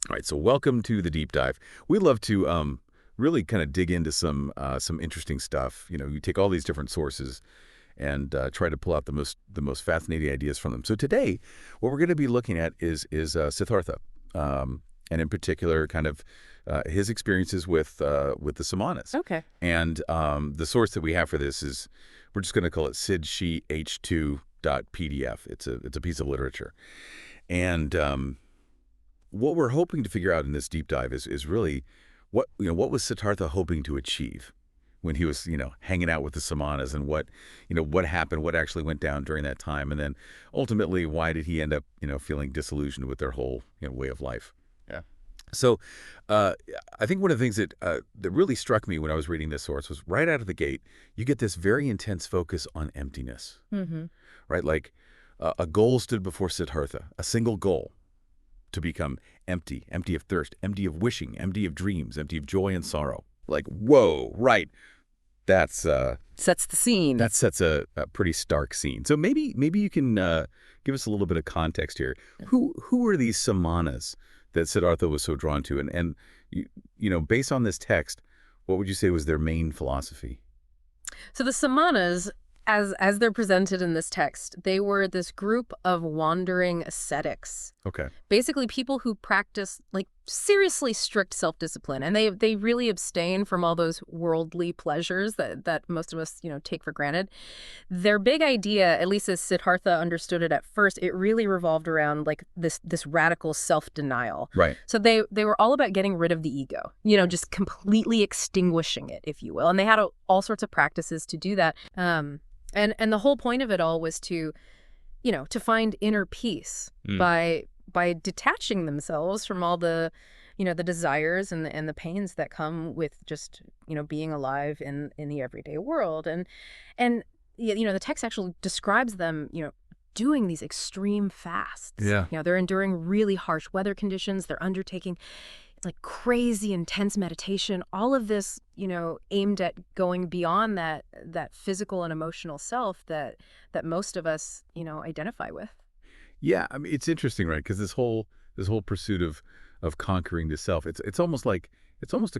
All right, so welcome to the deep dive. We love to really kind of dig into some interesting stuff. You know, you take all these different sources and try to pull out the most fascinating ideas from them. So today, what we're going to be looking at is Siddhartha, and in particular, kind of his experiences with the Samanas. Okay. And the source that we have for this is we're just going to call it sidshe2.pdf. It's a piece of literature, and what we're hoping to figure out in this deep dive is really what was Siddhartha hoping to achieve when he was hanging out with the Samanas, and what happened, what actually went down during that time, and then ultimately why did he end up feeling disillusioned with their whole way of life. Yeah. So I think one of the things that really struck me when I was reading this source was right out of the gate, you get this very intense focus on emptiness, right? Like a goal stood before Siddhartha, a single goal, to become empty, empty of thirst, empty of wishing, empty of dreams, empty of joy and sorrow. Like, whoa, right. That's Sets the scene. that sets a pretty stark scene. So maybe you can give us a little bit of context here. Who are these Samanas that Siddhartha was so drawn to? And based on this text, what would you say was their main philosophy? So the Samanas, as they're presented in this text, they were this group of wandering ascetics. Okay. Basically people who practice like seriously strict self-discipline, and they really abstain from all those worldly pleasures that most of us take for granted. Their big idea, at least as Siddhartha understood it at first, it really revolved around like this radical self-denial. Right. So they were all about getting rid of the ego, just completely extinguishing it, if you will. And they had all sorts of practices to do that. And the whole point of it all was to find inner peace by detaching themselves from all the the desires and the pains that come with just being alive in the everyday world. And the text actually describes them doing these extreme fasts. Yeah. They're enduring really harsh weather conditions. They're undertaking like crazy intense meditation, all of this aimed at going beyond that physical and emotional self that most of us identify with. Yeah, I mean, it's interesting, right? Because this whole pursuit of conquering the self, it's almost a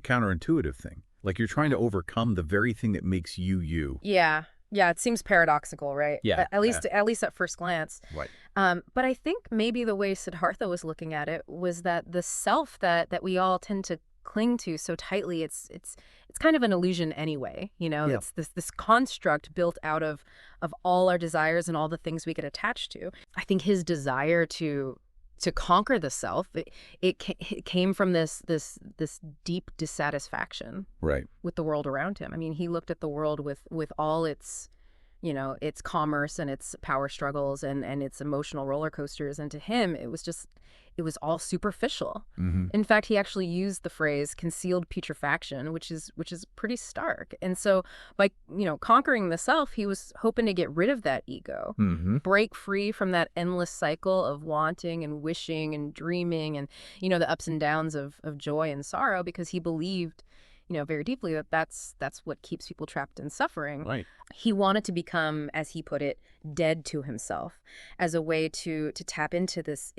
counterintuitive thing. Like you're trying to overcome the very thing that makes you you. Yeah. It seems paradoxical, right? Yeah. At least at first glance. Right. But I think maybe the way Siddhartha was looking at it was that the self that we all tend to cling to so tightly, it's kind of an illusion anyway. Yeah. It's this construct built out of all our desires and all the things we get attached to. I think his desire to conquer the self, it came from this deep dissatisfaction Right. with the world around him. I mean, he looked at the world with all its its commerce and its power struggles and its emotional roller coasters, and to him it was all superficial. In fact, he actually used the phrase concealed putrefaction, which is pretty stark. And so by conquering the self, he was hoping to get rid of that ego, break free from that endless cycle of wanting and wishing and dreaming and the ups and downs of joy and sorrow, because he believed very deeply that that's what keeps people trapped in suffering. Right. He wanted to become, as he put it, dead to himself, as a way to tap into this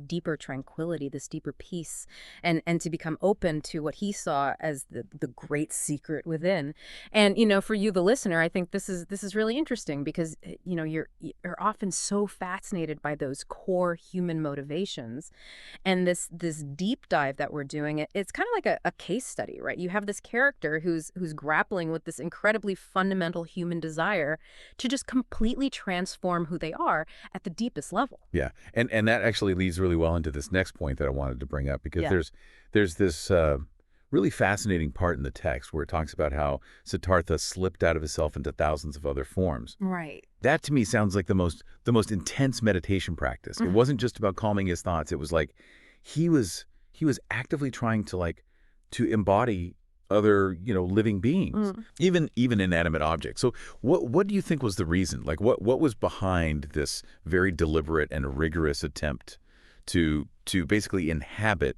deeper tranquility, this deeper peace, and to become open to what he saw as the great secret within. And for you, the listener, I think this is really interesting because you're often so fascinated by those core human motivations, and this deep dive that we're doing, it's kind of like a case study, right? You have this character who's grappling with this incredibly fundamental human desire to just completely transform who they are at the deepest level. Yeah, and that actually leads really well into this next point that I wanted to bring up, because Yeah. there's this really fascinating part in the text where it talks about how Siddhartha slipped out of himself into thousands of other forms. Right. That to me sounds like the most intense meditation practice. It wasn't just about calming his thoughts. It was like he was actively trying to embody other living beings, even inanimate objects. So what do you think was the reason? Like what was behind this very deliberate and rigorous attempt to basically inhabit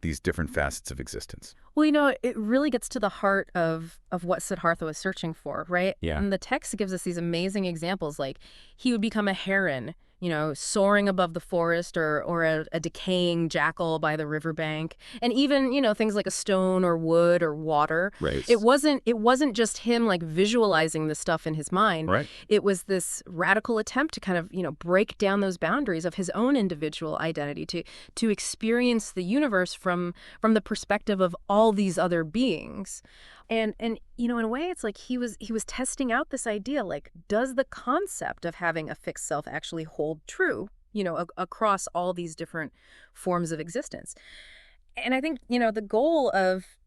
these different facets of existence? Well, it really gets to the heart of what Siddhartha was searching for, right? Yeah. And the text gives us these amazing examples, like he would become a heron, soaring above the forest, or a decaying jackal by the riverbank, and even, things like a stone or wood or water. Right. It wasn't just him like visualizing the stuff in his mind. Right. It was this radical attempt to kind of, break down those boundaries of his own individual identity, to experience the universe from the perspective of all these other beings. And in a way, it's like he was testing out this idea, like, does the concept of having a fixed self actually hold true, across all these different forms of existence? And I think, the goal of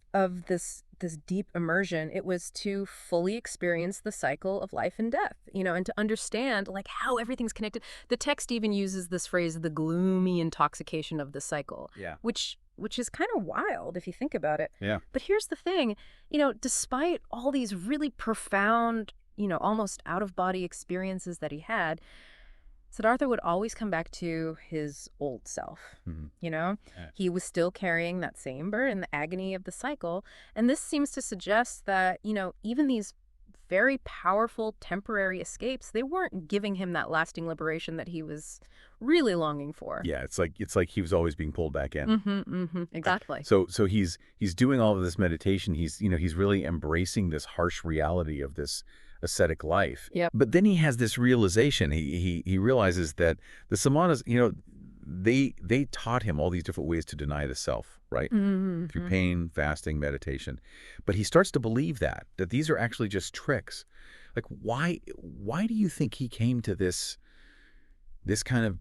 this deep immersion, it was to fully experience the cycle of life and death, and to understand like how everything's connected. The text even uses this phrase, the gloomy intoxication of the cycle, Yeah. which is kind of wild if you think about it. Yeah. But here's the thing, despite all these really profound, almost out-of-body experiences that he had, Siddhartha would always come back to his old self. Mhm. Yeah. He was still carrying that same burden, the agony of the cycle. And this seems to suggest that, even these very powerful temporary escapes, they weren't giving him that lasting liberation that he was really longing for. Yeah, it's like he was always being pulled back in. Exactly. So he's doing all of this meditation. He's really embracing this harsh reality of this ascetic life. Yep. But then he has this realization. He realizes that the Samanas, they taught him all these different ways to deny the self, right? Through pain, fasting, meditation. But he starts to believe that these are actually just tricks. Like, why do you think he came to this kind of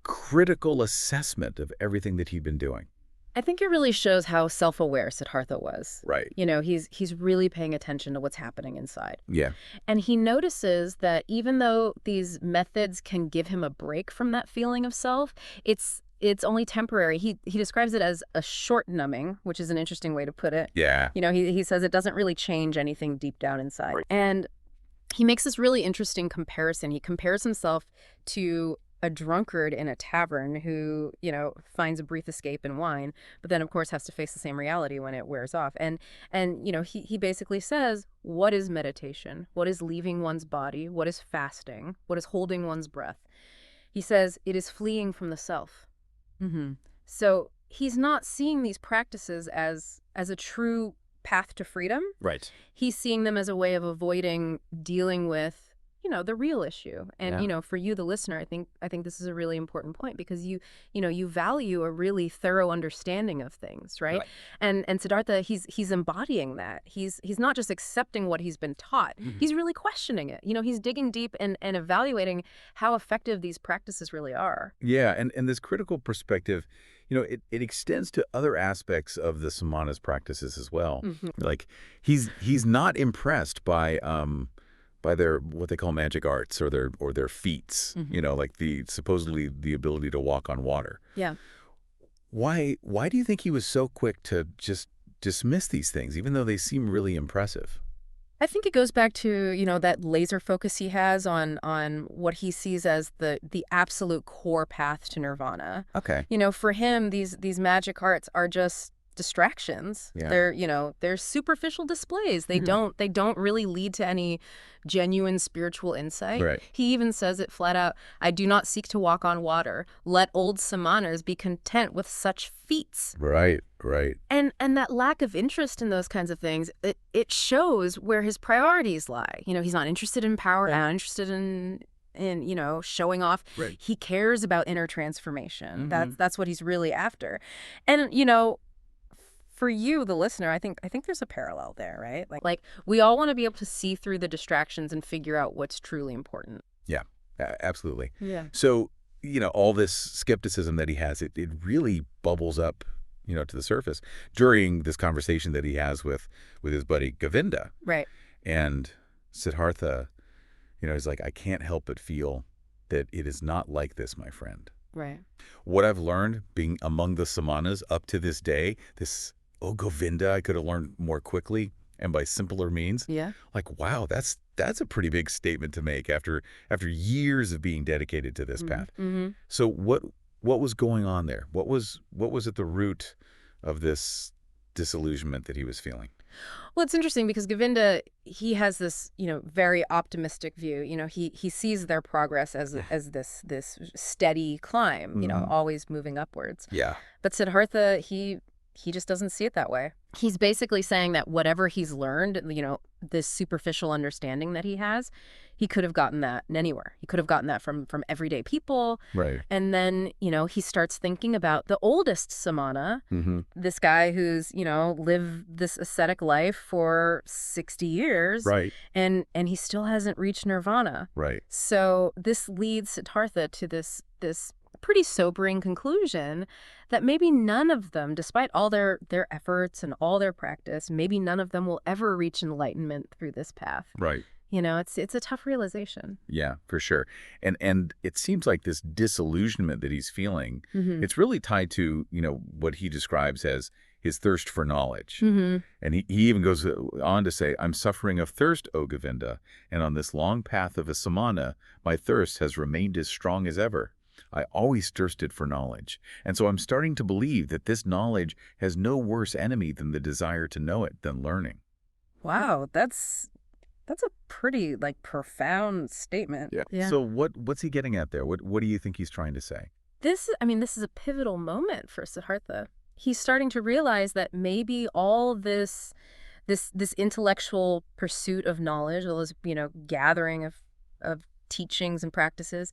critical assessment of everything that he'd been doing? I think it really shows how self-aware Siddhartha was. Right. He's really paying attention to what's happening inside. Yeah. And he notices that even though these methods can give him a break from that feeling of self, it's only temporary. He describes it as a short numbing, which is an interesting way to put it. Yeah. He says it doesn't really change anything deep down inside. Right. And he makes this really interesting comparison. He compares himself to a drunkard in a tavern who, finds a brief escape in wine, but then of course has to face the same reality when it wears off. And he basically says, what is meditation? What is leaving one's body? What is fasting? What is holding one's breath? He says it is fleeing from the self. So he's not seeing these practices as a true path to freedom. Right. He's seeing them as a way of avoiding dealing with, the real issue. And, Yeah. For you, the listener, I think this is a really important point because you value a really thorough understanding of things, right? And Siddhartha, he's embodying that. He's not just accepting what he's been taught. He's really questioning it. He's digging deep and evaluating how effective these practices really are. Yeah, and this critical perspective, it extends to other aspects of the Samanas practices as well. Like he's not impressed by their what they call magic arts or their feats, like supposedly the ability to walk on water. Yeah. Why do you think he was so quick to just dismiss these things, even though they seem really impressive? I think it goes back to, that laser focus he has on what he sees as the absolute core path to nirvana. Okay. For him, these magic arts are just distractions. Yeah. They're superficial displays. They don't really lead to any genuine spiritual insight. Right. He even says it flat out, I do not seek to walk on water. Let old Samanas be content with such feats. Right. And that lack of interest in those kinds of things, it shows where his priorities lie. He's not interested in power, not interested in showing off. Right. He cares about inner transformation. That's what he's really after. And for you, the listener, I think there's a parallel there, right? Like we all want to be able to see through the distractions and figure out what's truly important. Yeah, absolutely. Yeah. So, all this skepticism that he has, it really bubbles up, to the surface during this conversation that he has with his buddy Govinda. Right. And Siddhartha, he's like, I can't help but feel that it is not like this, my friend. Right. What I've learned being among the Samanas up to this day, Govinda, I could have learned more quickly and by simpler means. Yeah. Like, wow, that's a pretty big statement to make after years of being dedicated to this path. So what was going on there? What was at the root of this disillusionment that he was feeling? Well, it's interesting because Govinda, he has this, very optimistic view. He sees their progress as this steady climb, Hmm. always moving upwards. Yeah. But Siddhartha, he just doesn't see it that way. He's basically saying that whatever he's learned, this superficial understanding that he has, he could have gotten that anywhere. He could have gotten that from everyday people. Right. And then, he starts thinking about the oldest Samana, Hmm. this guy who's, lived this ascetic life for 60 years, Right. and he still hasn't reached nirvana. Right. So this leads Siddhartha to this pretty sobering conclusion that maybe none of them, despite all their efforts and all their practice, maybe none of them will ever reach enlightenment through this path. Right. It's a tough realization. Yeah, for sure. And it seems like this disillusionment that he's feeling, Mm-hmm. it's really tied to, what he describes as his thirst for knowledge. Mm-hmm. And he even goes on to say, I'm suffering of thirst, O Govinda, and on this long path of a samana, my thirst has remained as strong as ever. I always thirsted for knowledge. And so I'm starting to believe that this knowledge has no worse enemy than the desire to know it than learning. Wow, that's a pretty profound statement. Yeah. So what's he getting at there? What do you think he's trying to say? This is a pivotal moment for Siddhartha. He's starting to realize that maybe all this intellectual pursuit of knowledge, all this, gathering of teachings and practices,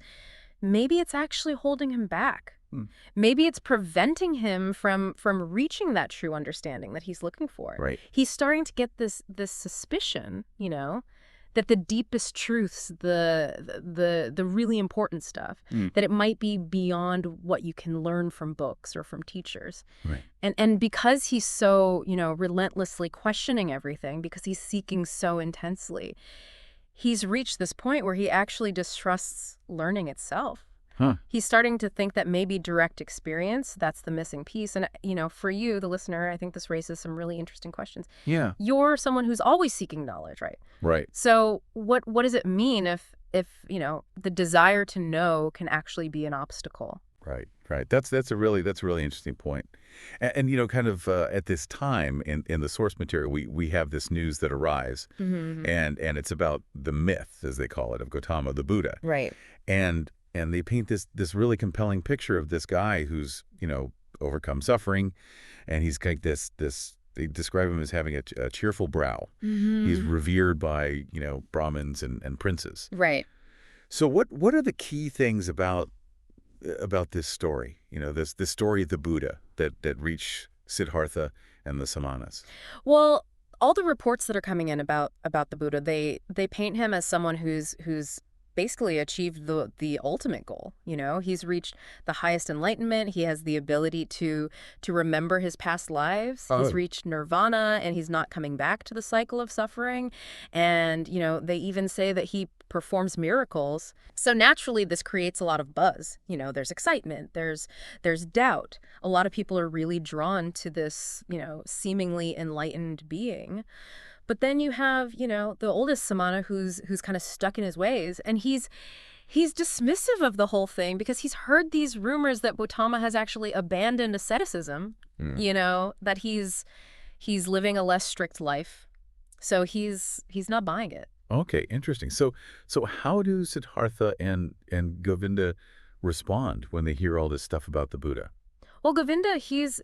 maybe it's actually holding him back. Hmm. Maybe it's preventing him from reaching that true understanding that he's looking for. Right. He's starting to get this suspicion, that the deepest truths, the really important stuff, that it might be beyond what you can learn from books or from teachers. Right. And because he's so, relentlessly questioning everything, because he's seeking so intensely, he's reached this point where he actually distrusts learning itself. Huh. He's starting to think that maybe direct experience, that's the missing piece. And, for you, the listener, I think this raises some really interesting questions. Yeah. You're someone who's always seeking knowledge, right? Right. So what does it mean if the desire to know can actually be an obstacle? Right. Right. That's a really interesting point. And kind of at this time in the source material, we have this news that arrives, Mm-hmm. and it's about the myth, as they call it, of Gautama, the Buddha. Right. And they paint this really compelling picture of this guy who's, overcome suffering, and he's like this they describe him as having a cheerful brow. Mm-hmm. He's revered by, Brahmins and princes. Right. So what are the key things about this story, this story of the Buddha that reached Siddhartha and the Samanas? Well, all the reports that are coming in about the Buddha, they paint him as someone who's basically achieved the ultimate goal. He's reached the highest enlightenment. He has the ability to remember his past lives. Oh. He's reached nirvana, and he's not coming back to the cycle of suffering. And, they even say that he performs miracles. So naturally, this creates a lot of buzz. There's excitement, there's doubt. A lot of people are really drawn to this, seemingly enlightened being. But then you have, the oldest Samana who's kind of stuck in his ways, and he's dismissive of the whole thing because he's heard these rumors that Gautama has actually abandoned asceticism, that he's living a less strict life. So he's not buying it. Okay, interesting. So how do Siddhartha and Govinda respond when they hear all this stuff about the Buddha? Well, Govinda, he's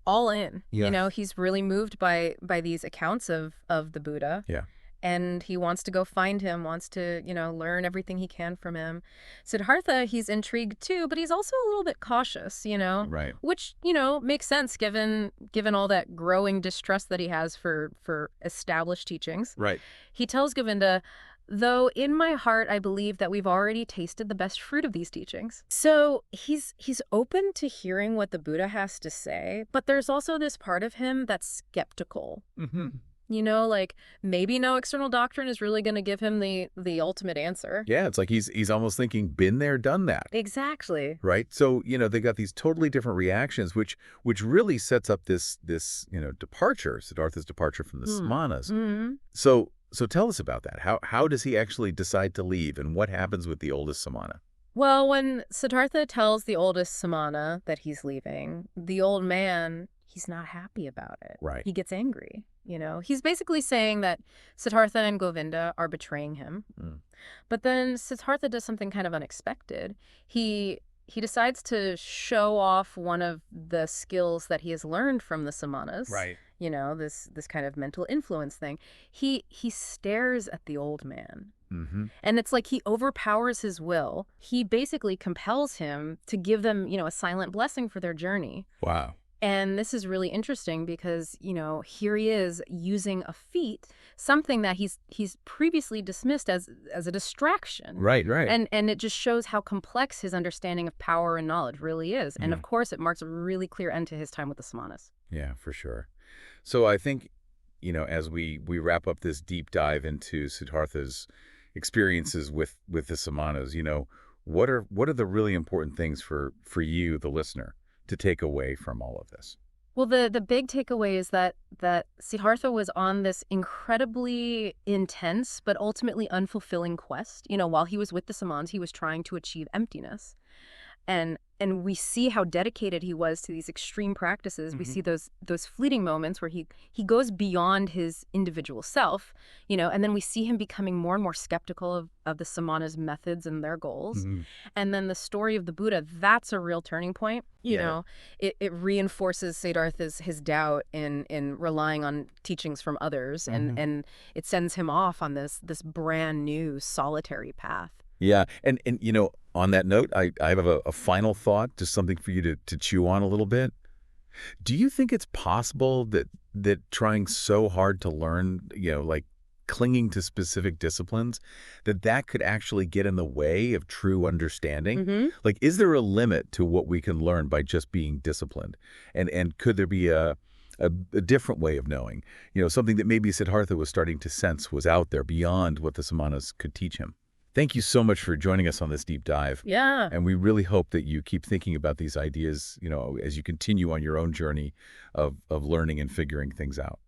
all in. Yeah. He's really moved by these accounts of the Buddha. Yeah. And he wants to go find him, wants to, learn everything he can from him. Siddhartha, he's intrigued too, but he's also a little bit cautious, Right. which, makes sense given all that growing distrust that he has for established teachings. Right. He tells Govinda, though in my heart I believe that we've already tasted the best fruit of these teachings. So he's open to hearing what the Buddha has to say, but there's also this part of him that's skeptical. Mm-hmm. Maybe no external doctrine is really going to give him the ultimate answer. Yeah, it's like he's almost thinking, been there, done that. Exactly. Right. So, they got these totally different reactions, which really sets up this departure, Siddhartha's departure from the Samanas. Mm-hmm. So tell us about that. How does he actually decide to leave, and what happens with the oldest Samana? Well, when Siddhartha tells the oldest Samana that he's leaving, the old man, he's not happy about it. Right. He gets angry, He's basically saying that Siddhartha and Govinda are betraying him. Mm. But then Siddhartha does something kind of unexpected. He decides to show off one of the skills that he has learned from the Samanas. Right. This kind of mental influence thing. He stares at the old man. Mm-hmm. And it's like he overpowers his will. He basically compels him to give them, a silent blessing for their journey. Wow. And this is really interesting because, here he is using a feat, something that he's previously dismissed as a distraction. Right, right. And it just shows how complex his understanding of power and knowledge really is. And Yeah. of course, it marks a really clear end to his time with the Samanas. Yeah, for sure. So I think, as we wrap up this deep dive into Siddhartha's experiences with the Samanas, what are the really important things for you, the listener, to take away from all of this? Well, the big takeaway is that Siddhartha was on this incredibly intense but ultimately unfulfilling quest. While he was with the Samanas, he was trying to achieve emptiness. And we see how dedicated he was to these extreme practices. Mm-hmm. We see those fleeting moments where he goes beyond his individual self, and then we see him becoming more and more skeptical of the Samanas' methods and their goals. Mm-hmm. And then the story of the Buddha, that's a real turning point. It reinforces Siddhartha's his doubt in relying on teachings from others, Mm-hmm. and it sends him off on this brand new solitary path. Yeah. And on that note, I have a final thought, just something for you to chew on a little bit. Do you think it's possible that trying so hard to learn, like clinging to specific disciplines, that could actually get in the way of true understanding? Mm-hmm. Like, is there a limit to what we can learn by just being disciplined? And could there be a different way of knowing, something that maybe Siddhartha was starting to sense was out there beyond what the Samanas could teach him? Thank you so much for joining us on this deep dive. Yeah. And we really hope that you keep thinking about these ideas, as you continue on your own journey of learning and figuring things out.